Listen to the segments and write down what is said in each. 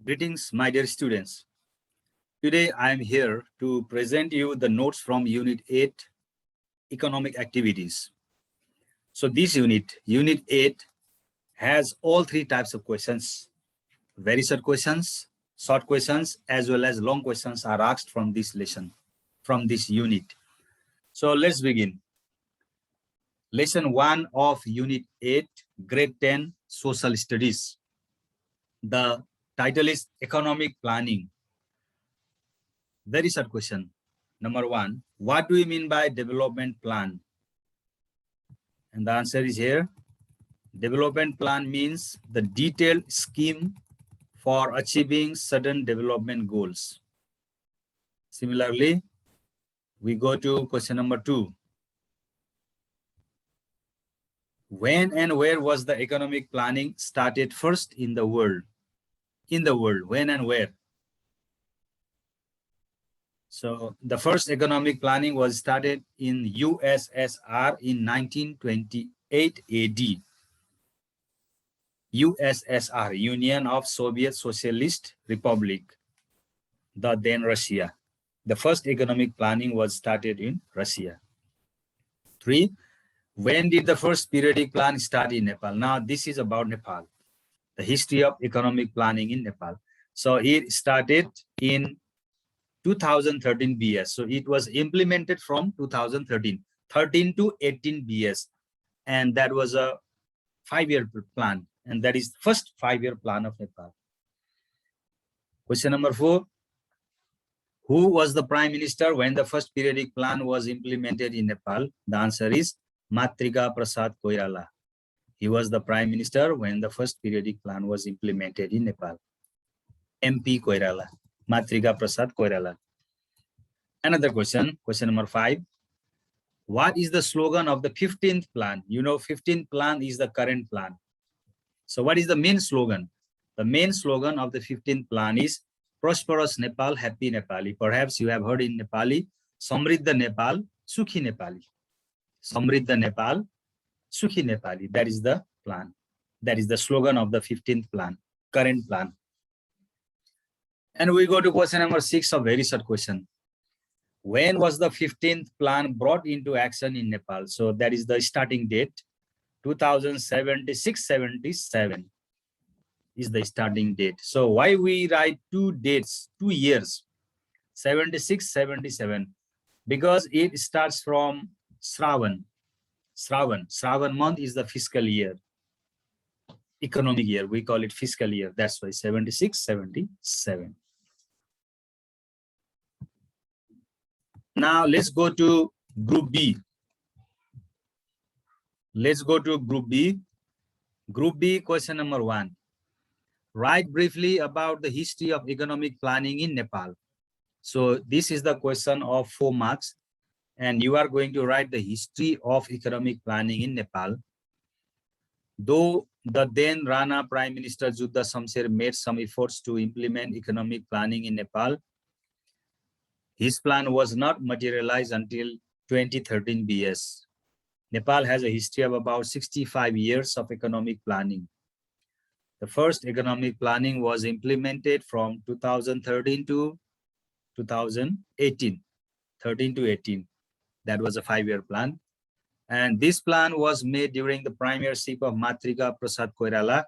Greetings, my dear students. Today I am here to present you the notes from Unit 8, Economic Activities. So this Unit 8, has all three types of questions. Very short questions, as well as long questions are asked from this lesson, from this unit. So let's begin. Lesson 1 of Unit 8, Grade 10, Social Studies. The title is Economic Planning. Very short question. Number 1, what do we mean by development plan? And the answer is here. Development plan means the detailed scheme for achieving certain development goals. Similarly, we go to question number 2. When and where was the economic planning started first in the world? In the world, when and where? So the first economic planning was started in USSR in 1928 AD. USSR, Union of Soviet Socialist Republic, the then Russia. The first economic planning was started in Russia. 3, when did the first periodic plan start in Nepal? Now this is about Nepal, the history of economic planning in Nepal. So it started in 2013 BS. So it was implemented from 2013, 13 to 18 BS. And that was a 5-year plan. And that is the first 5-year plan of Nepal. Question number 4. Who was the Prime Minister when the first periodic plan was implemented in Nepal? The answer is Matrika Prasad Koirala. He was the Prime Minister when the first periodic plan was implemented in Nepal. MP Koirala, Matrika Prasad Koirala. Another question, question number 5. What is the slogan of the 15th plan? You know, 15th plan is the current plan. So what is the main slogan? The main slogan of the 15th plan is Prosperous Nepal, Happy Nepali. Perhaps you have heard in Nepali, Samriddha Nepal, Sukhi Nepali. Samriddha Nepal, Sukhi Nepali. That is the plan. That is the slogan of the 15th plan, current plan. And we go to question number 6, a very short question. When was the 15th plan brought into action in Nepal? So that is the starting date, 2076-77 is the starting date. So why we write 2 dates, 2 years, 76-77? Because it starts from Shravan. Shravan month is the fiscal year, economic year. We call it fiscal year. That's why 76-77. Now let's go to Group B. Let's go to Group B. Group B, question number 1. Write briefly about the history of economic planning in Nepal. So this is the question of 4 marks, and you are going to write the history of economic planning in Nepal. Though the then Rana Prime Minister Juddha Shamsher made some efforts to implement economic planning in Nepal, his plan was not materialized until 2013 BS. Nepal has a history of about 65 years of economic planning. The first economic planning was implemented from 2013 to 2018, 13 to 18. That was a 5-year plan. And this plan was made during the premiership of Matrika Prasad Koirala.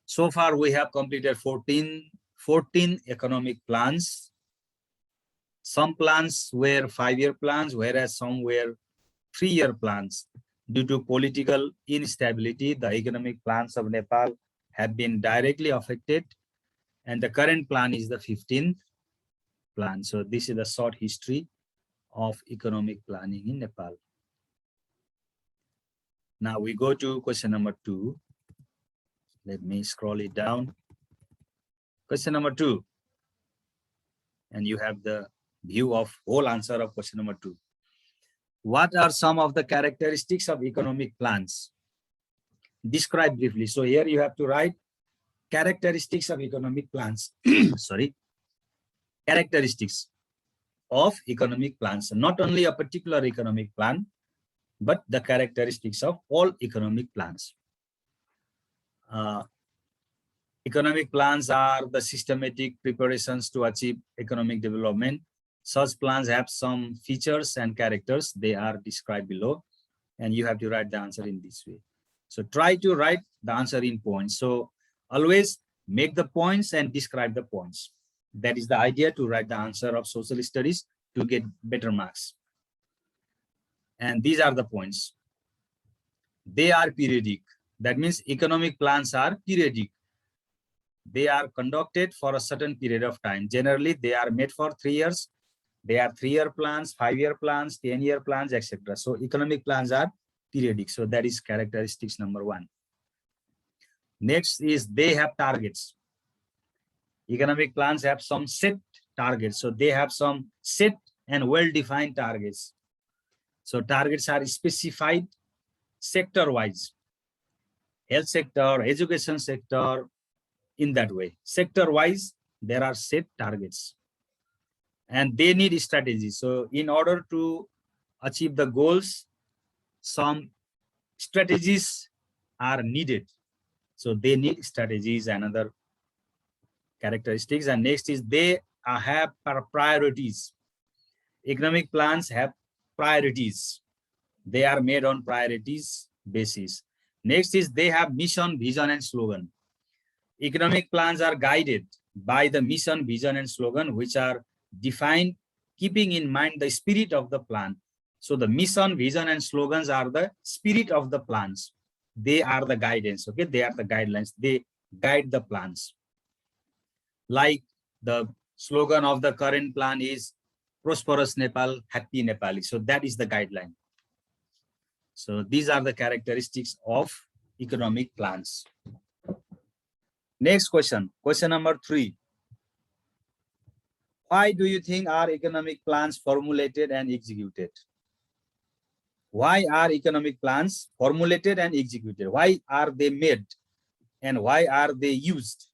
So far, we have completed 14 economic plans. Some plans were 5-year plans, whereas some were 3-year plans. Due to political instability, the economic plans of Nepal have been directly affected, and the current plan is the 15th plan. So this is the short history of economic planning in Nepal. Now we go to question number 2. Let me scroll it down. Question number 2. And you have the view of whole answer of question number 2. What are some of the characteristics of economic plans? Describe briefly. So here you have to write characteristics of economic plans. Sorry. Characteristics of economic plans. Not only a particular economic plan, but the characteristics of all economic plans. Economic plans are the systematic preparations to achieve economic development. Such plans have some features and characters. They are described below, and you have to write the answer in this way. So try to write the answer in points. So always make the points and describe the points. That is the idea, to write the answer of social studies to get better marks. And these are the points. They are periodic. That means economic plans are periodic. They are conducted for a certain period of time. Generally, they are made for 3 years. They are 3-year plans, 5-year plans, 10-year plans, etc. So economic plans are periodic. So that is characteristics number 1. Next is they have targets. Economic plans have some set targets. So they have some set and well-defined targets. So targets are specified sector-wise. Health sector, education sector, in that way. Sector-wise, there are set targets. And they need strategies. So in order to achieve the goals, some strategies are needed. So they need strategies and other characteristics. And next is they have priorities. Economic plans have priorities. They are made on priorities basis. Next is they have mission, vision, and slogan. Economic plans are guided by the mission, vision, and slogan, which are defined keeping in mind the spirit of the plan. So the mission, vision, and slogans are the spirit of the plans. They are the guidance, okay? They are the guidelines. They guide the plans. Like the slogan of the current plan is Prosperous Nepal, Happy Nepali. So that is the guideline. So these are the characteristics of economic plans. Next question, question number 3. Why do you think are economic plans formulated and executed? Why are economic plans formulated and executed? Why are they made and why are they used?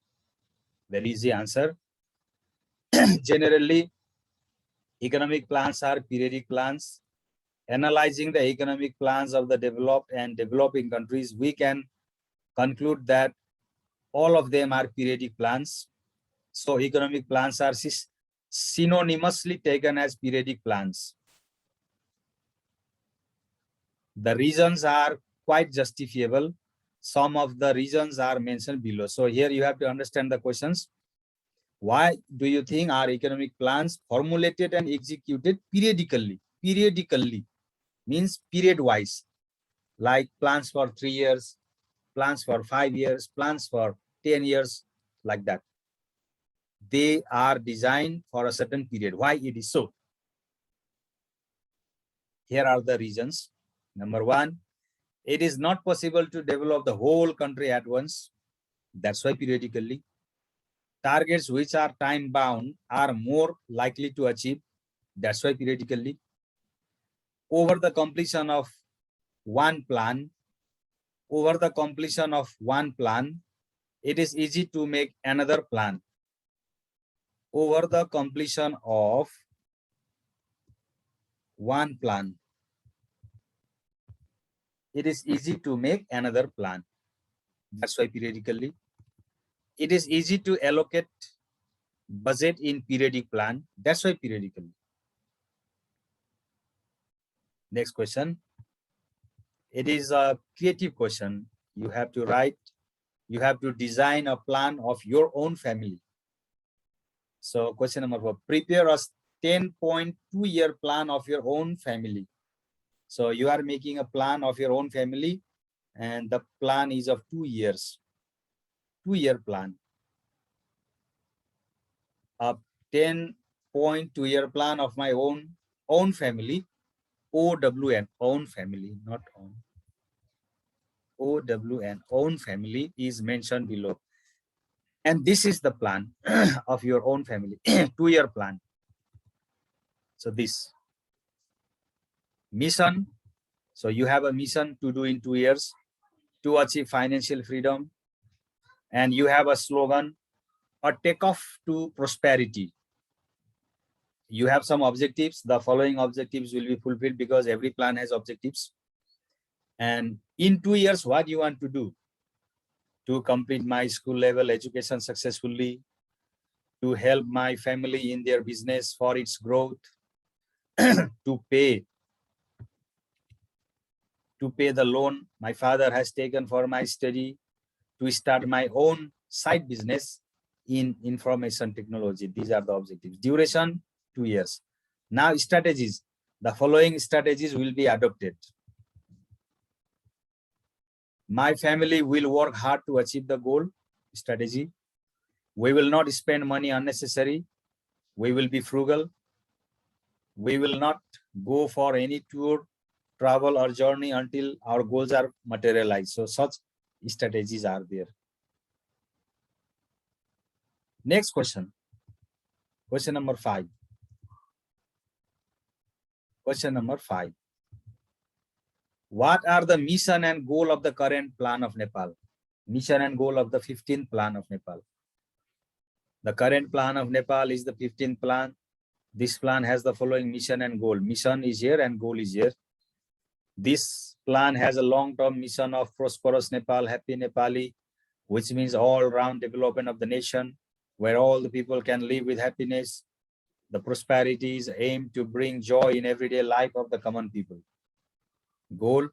Very easy answer. Generally, economic plans are periodic plans. Analyzing the economic plans of the developed and developing countries, we can conclude that all of them are periodic plans. So economic plans are synonymously taken as periodic plans. The reasons are quite justifiable. Some of the reasons are mentioned below. So here you have to understand the questions. Why do you think are economic plans formulated and executed periodically? Periodically means period-wise, like plans for 3 years, plans for 5 years, plans for 10 years, like that. They are designed for a certain period. Why it is so? Here are the reasons. Number 1, it is not possible to develop the whole country at once. That's why periodically. Targets which are time bound are more likely to achieve. That's why periodically. Over the completion of one plan, it is easy to make another plan. Over the completion of one plan, it is easy to make another plan. That's why periodically. It is easy to allocate budget in periodic plan. That's why periodically. Next question. It is a creative question. You have to write, you have to design a plan of your own family. So question number 4, prepare a 10.2-year plan of your own family. So you are making a plan of your own family and the plan is of 2 years. 2-year plan. A 10.2-year plan of my own family. OWN, own family, not own. OWN, own family is mentioned below. And this is the plan of your own family, 2-year plan. So this mission, so you have a mission to do in 2 years to achieve financial freedom. And you have a slogan, a takeoff to prosperity. You have some objectives. The following objectives will be fulfilled because every plan has objectives. And in 2 years, what you want to do? to complete my school level education successfully, to help my family in their business for its growth, to pay the loan my father has taken for my study, to start my own side business in information technology. These are the objectives. Duration, 2 years. Now strategies. The following strategies will be adopted. My family will work hard to achieve the goal. Strategy. We will not spend money unnecessary. We will be frugal. We will not go for any tour, travel or journey until our goals are materialized. So such strategies are there. Next question. Question number 5. Question number 5. What are the mission and goal of the current plan of Nepal? Mission and goal of the 15th plan of Nepal. The current plan of Nepal is the 15th plan. This plan has the following mission and goal. Mission is here and goal is here. This plan has a long-term mission of prosperous Nepal, happy Nepali, which means all-round development of the nation, where all the people can live with happiness. The prosperity is aimed to bring joy in everyday life of the common people. Goal.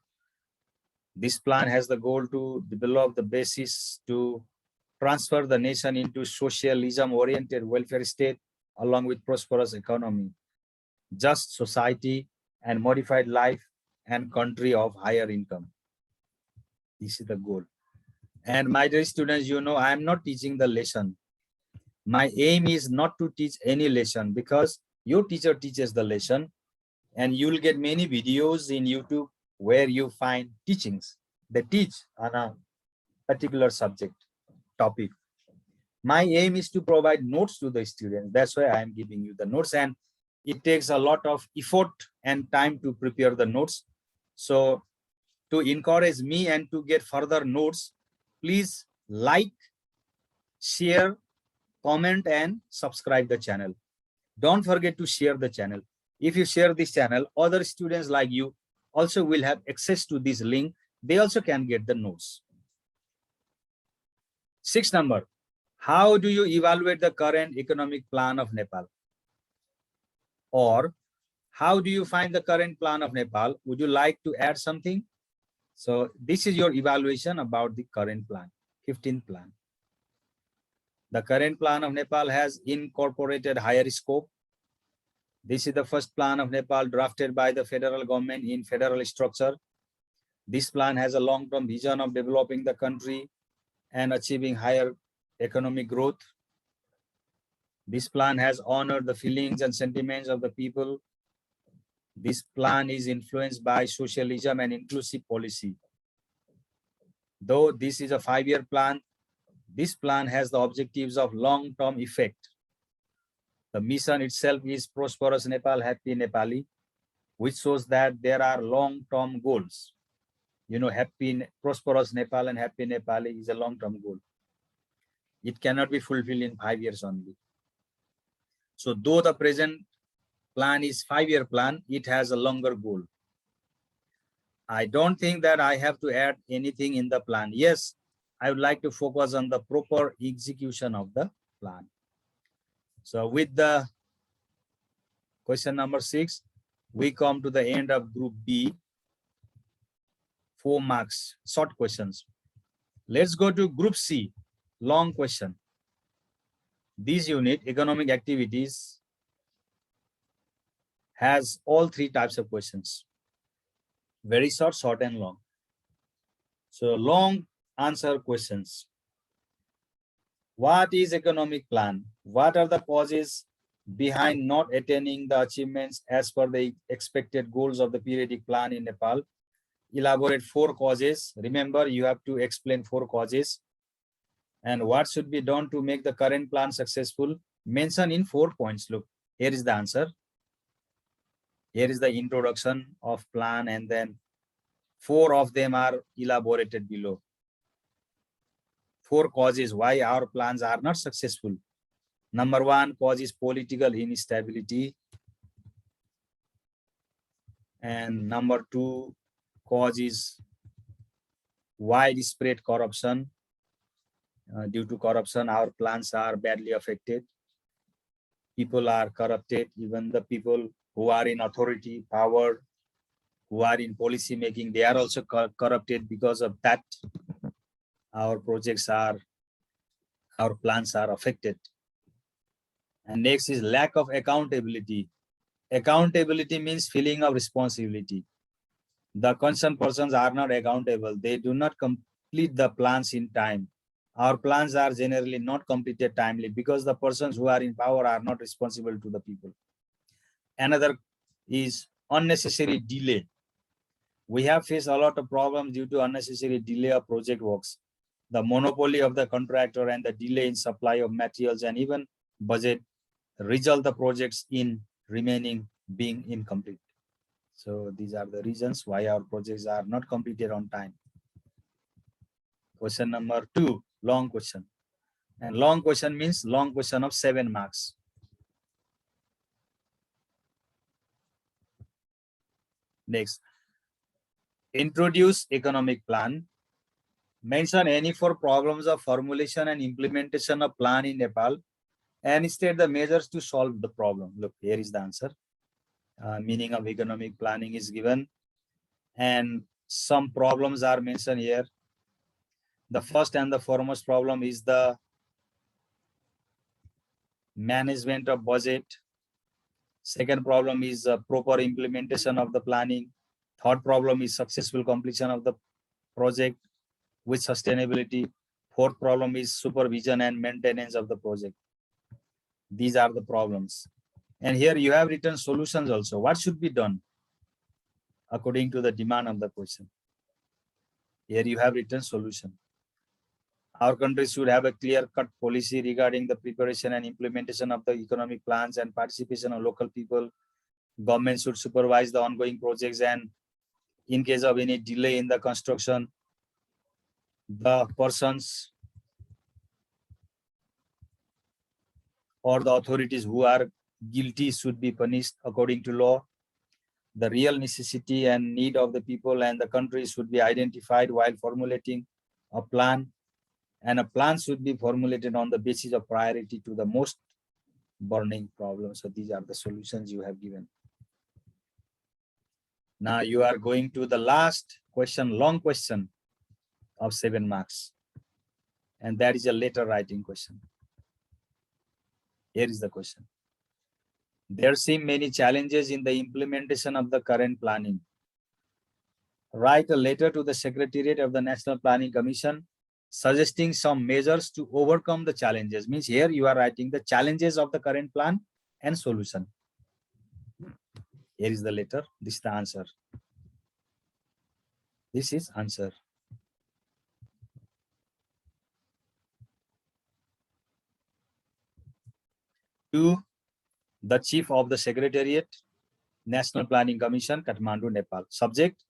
This plan has the goal to develop the basis to transfer the nation into socialism-oriented welfare state along with prosperous economy, just society and modified life and country of higher income. This is the goal. And my dear students, you know, I am not teaching the lesson. My aim is not to teach any lesson because your teacher teaches the lesson and you will get many videos in YouTube where you find teachings. They teach on a particular subject, topic. My aim is to provide notes to the students. That's why I am giving you the notes, and it takes a lot of effort and time to prepare the notes. So to encourage me and to get further notes, please like, share, comment and subscribe the channel. Don't forget to share the channel. If you share this channel, other students like you also will have access to this link. They also can get the notes. 6th number, how do you evaluate the current economic plan of Nepal? Or how do you find the current plan of Nepal? Would you like to add something? So this is your evaluation about the current plan, 15th plan. The current plan of Nepal has incorporated higher scope. This is the first plan of Nepal drafted by the federal government in federal structure. This plan has a long-term vision of developing the country and achieving higher economic growth. This plan has honored the feelings and sentiments of the people. This plan is influenced by socialism and inclusive policy. Though this is a 5-year plan, this plan has the objectives of long-term effect. The mission itself is prosperous Nepal, happy Nepali, which shows that there are long-term goals. You know, happy, prosperous Nepal and happy Nepali is a long-term goal. It cannot be fulfilled in 5 years only. So though the present plan is 5-year plan, it has a longer goal. I don't think that I have to add anything in the plan. Yes, I would like to focus on the proper execution of the plan. So with the question number 6, we come to the end of group B, 4 marks, short questions. Let's go to group C, long question. This unit, economic activities, has all 3 types of questions. Very short, short and long. So long answer questions. What is economic plan? What are the causes behind not attaining the achievements as per the expected goals of the periodic plan in Nepal? Elaborate 4 causes. Remember, you have to explain 4 causes. And what should be done to make the current plan successful? Mention in 4 points. Look, here is the answer. Here is the introduction of plan, and then 4 of them are elaborated below. 4 causes why our plans are not successful. Number 1 cause is political instability. And number 2 cause is widespread corruption. Due to corruption, our plants are badly affected. People are corrupted. Even the people who are in authority, power, who are in policy making, they are also corrupted. Because of that, our plants are affected. And next is lack of accountability. Accountability means feeling of responsibility. The concerned persons are not accountable. They do not complete the plans in time. Our plans are generally not completed timely because the persons who are in power are not responsible to the people. Another is unnecessary delay. We have faced a lot of problems due to unnecessary delay of project works. The monopoly of the contractor and the delay in supply of materials and even budget result the projects in remaining being incomplete. So these are the reasons why our projects are not completed on time. Question number 2, long question. And long question means long question of 7 marks. Next, introduce economic plan. Mention any 4 problems of formulation and implementation of plan in Nepal and state the measures to solve the problem. Look, here is the answer. Meaning of economic planning is given and some problems are mentioned here. The first and the foremost problem is the management of budget. Second problem is proper implementation of the planning. Third problem is successful completion of the project with sustainability. Fourth problem is supervision and maintenance of the project. These are the problems. And here you have written solutions also. What should be done according to the demand of the question? Here you have written solution. Our country should have a clear-cut policy regarding the preparation and implementation of the economic plans and participation of local people. Government should supervise the ongoing projects, and in case of any delay in the construction, the persons or the authorities who are guilty should be punished according to law. The real necessity and need of the people and the country should be identified while formulating a plan, and a plan should be formulated on the basis of priority to the most burning problems. So these are the solutions you have given. Now you are going to the last question, long question of 7 marks. And that is a letter writing question. Here is the question. There seem many challenges in the implementation of the current planning. Write a letter to the Secretariat of the National Planning Commission suggesting some measures to overcome the challenges. Means here you are writing the challenges of the current plan and solution. Here is the letter. This is the answer. This is answer. To the Chief of the Secretariat, National Planning Commission, Kathmandu, Nepal. Subject: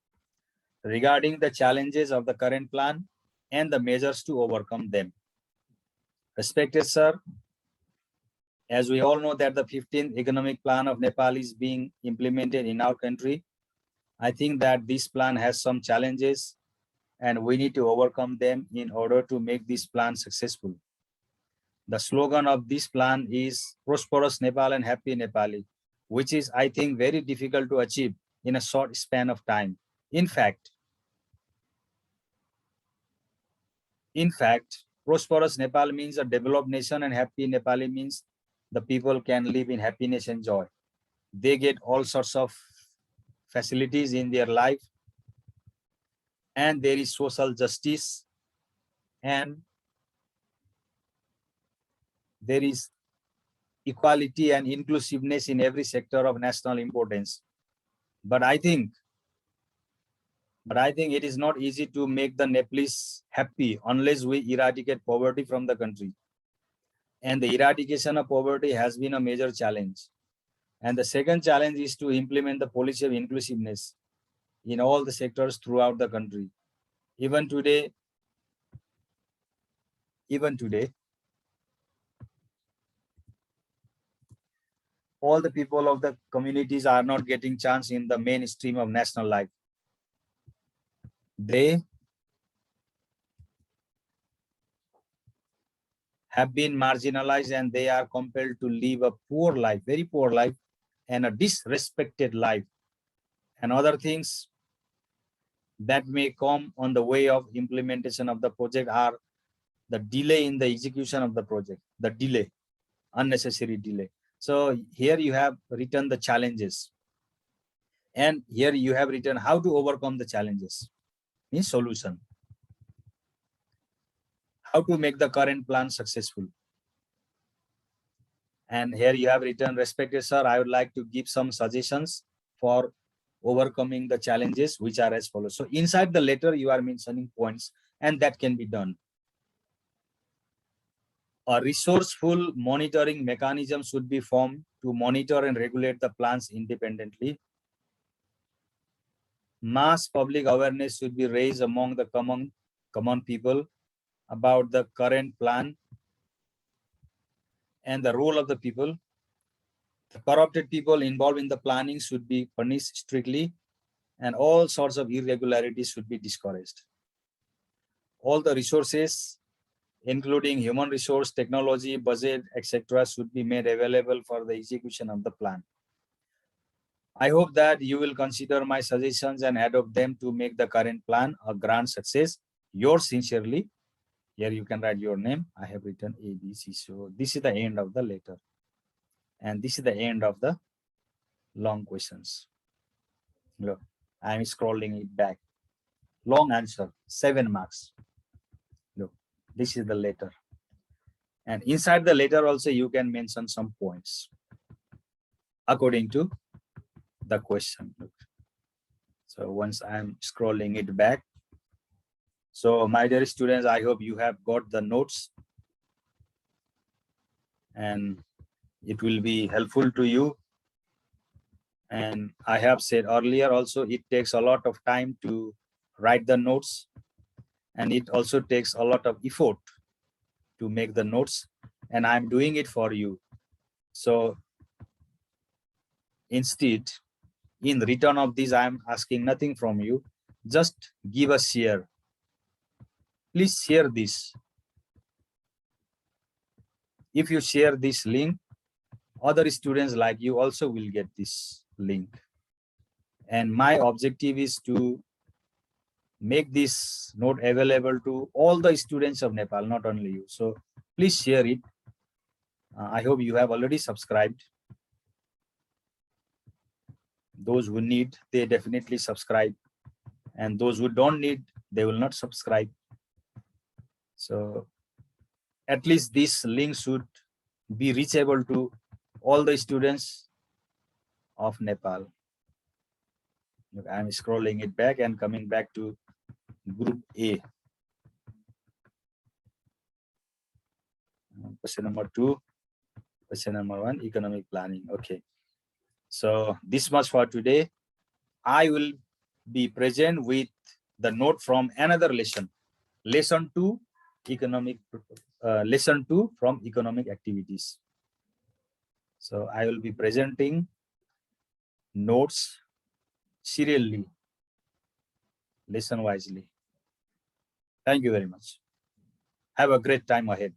regarding the challenges of the current plan and the measures to overcome them. Respected sir, as we all know that the 15th economic plan of Nepal is being implemented in our country, I think that this plan has some challenges and we need to overcome them in order to make this plan successful. The slogan of this plan is Prosperous Nepal and Happy Nepali, which is, I think, very difficult to achieve in a short span of time. In fact, Prosperous Nepal means a developed nation and Happy Nepali means the people can live in happiness and joy. They get all sorts of facilities in their life, and there is social justice, and there is equality and inclusiveness in every sector of national importance. But I think it is not easy to make the Nepalese happy unless we eradicate poverty from the country. And the eradication of poverty has been a major challenge. And the second challenge is to implement the policy of inclusiveness in all the sectors throughout the country. Even today, all the people of the communities are not getting chance in the mainstream of national life. They have been marginalized and they are compelled to live a poor life, very poor life, and a disrespected life, and other things that may come on the way of implementation of the project are the delay in the execution of the project, the delay, unnecessary delay. So here you have written the challenges, and here you have written how to overcome the challenges, means solution, how to make the current plan successful. And here you have written, respected sir, I would like to give some suggestions for overcoming the challenges, which are as follows. So inside the letter, you are mentioning points, and that can be done. A resourceful monitoring mechanism should be formed to monitor and regulate the plans independently. Mass public awareness should be raised among the common people about the current plan and the role of the people. The corrupted people involved in the planning should be punished strictly, and all sorts of irregularities should be discouraged. All the resources, including human resource, technology, budget, etc., should be made available for the execution of the plan. I hope that you will consider my suggestions and adopt them to make the current plan a grand success. Yours sincerely. Here you can write your name. I have written ABC. So this is the end of the letter. And this is the end of the long questions. Look, I'm scrolling it back. Long answer, 7 marks. Look, this is the letter. And inside the letter also you can mention some points according to the question. Look. So once I'm scrolling it back. So my dear students, I hope you have got the notes and it will be helpful to you. And I have said earlier also, it takes a lot of time to write the notes, and it also takes a lot of effort to make the notes, and I'm doing it for you. So instead, in return of this, I'm asking nothing from you. Just give a share. Please share this. If you share this link, other students like you also will get this link. And my objective is to make this note available to all the students of Nepal, not only you. So please share it. I hope you have already subscribed. Those who need, they definitely subscribe. And those who don't need, they will not subscribe. So at least this link should be reachable to all the students of Nepal. Look, I'm scrolling it back and coming back to group A. Question number 2, question number 1, economic planning. Okay. So this much for today. I will be present with the note from another lesson. Lesson 2, lesson 2 from economic activities. So I will be presenting notes serially, listen wisely. Thank you very much. Have a great time ahead.